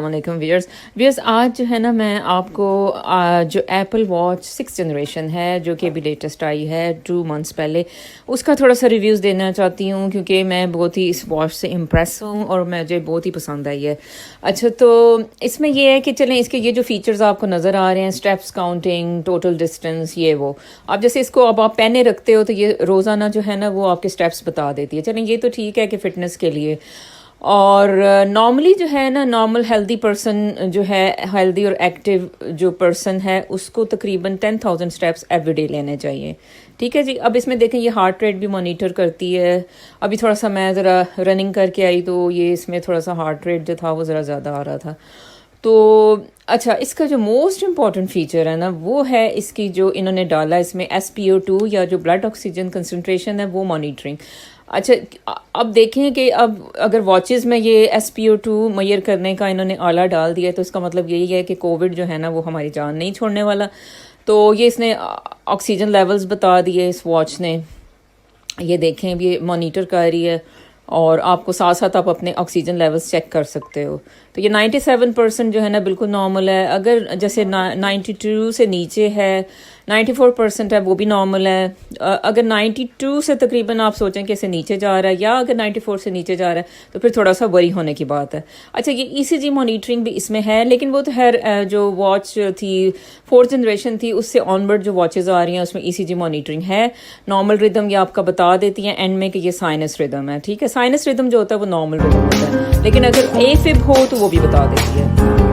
वालेकुम viewers viewers आज जो है ना मैं आपको जो एप्पल वॉच 6 जनरेशन है जो कि अभी लेटेस्ट आई है 2 मंथ्स पहले उसका थोड़ा सा रिव्यूज़ देना चाहती हूँ क्योंकि मैं बहुत ही इस वॉच से इम्प्रेस हूँ और मुझे बहुत ही पसंद आई है। अच्छा, तो इसमें ये है कि चलें इसके ये जो फीचर्स आपको नज़र आ रहे हैं, स्टेप्स काउंटिंग, टोटल डिस्टेंस, ये वो आप जैसे इसको अब आप पहने रखते हो तो ये रोज़ाना जो है ना वो आपके स्टेप्स बता देती है। चलें ये तो ठीक है कि फ़िटनेस के लिए, और नॉर्मली जो है ना नॉर्मल हेल्दी पर्सन जो है, हेल्दी और एक्टिव जो पर्सन है उसको तकरीबन 10,000 स्टेप्स एवरीडे लेने चाहिए। ठीक है जी। अब इसमें देखें ये हार्ट रेट भी मॉनिटर करती है। अभी थोड़ा सा मैं ज़रा रनिंग करके आई तो ये इसमें थोड़ा सा हार्ट रेट जो था वो ज़रा ज़्यादा आ रहा था। तो अच्छा, इसका जो मोस्ट इम्पॉर्टेंट फीचर है ना वो है इसकी जो इन्होंने डाला इसमें SpO2 या जो ब्लड ऑक्सीजन कंसनट्रेशन है वो मॉनिटरिंग। अच्छा, अब देखें कि अब अगर वॉचेस में ये SpO2 मेजर करने का इन्होंने आला डाल दिया है तो इसका मतलब यही है कि कोविड जो है ना वो हमारी जान नहीं छोड़ने वाला। तो ये इसने ऑक्सीजन लेवल्स बता दिए इस वॉच ने। ये देखें ये मॉनिटर कर रही है और आपको साथ साथ आप अपने ऑक्सीजन लेवल्स चेक कर सकते हो। तो ये 97% जो है ना बिल्कुल नॉर्मल है। अगर जैसे 92 से नीचे है, 94% है, वो भी नॉर्मल है। अगर 92 से तकरीबन आप सोचें कि इसे नीचे जा रहा है या अगर 94 से नीचे जा रहा है तो फिर थोड़ा सा वरी होने की बात है। अच्छा, ये ECG मॉनिटरिंग भी इसमें है, लेकिन वो तो खैर जो वॉच थी 4th जनरेशन थी उससे ऑनवर्ड जो वॉचेज़ आ रही हैं उसमें ECG मॉनिटरिंग है। नॉर्मल रिदम ये आपका बता देती हैं एंड में कि ये साइनस रिदम है। ठीक है, साइनस रिदम जो होता है वो नॉर्मल रिदम होता है, लेकिन अगर AFib हो तो वो भी बता देती है।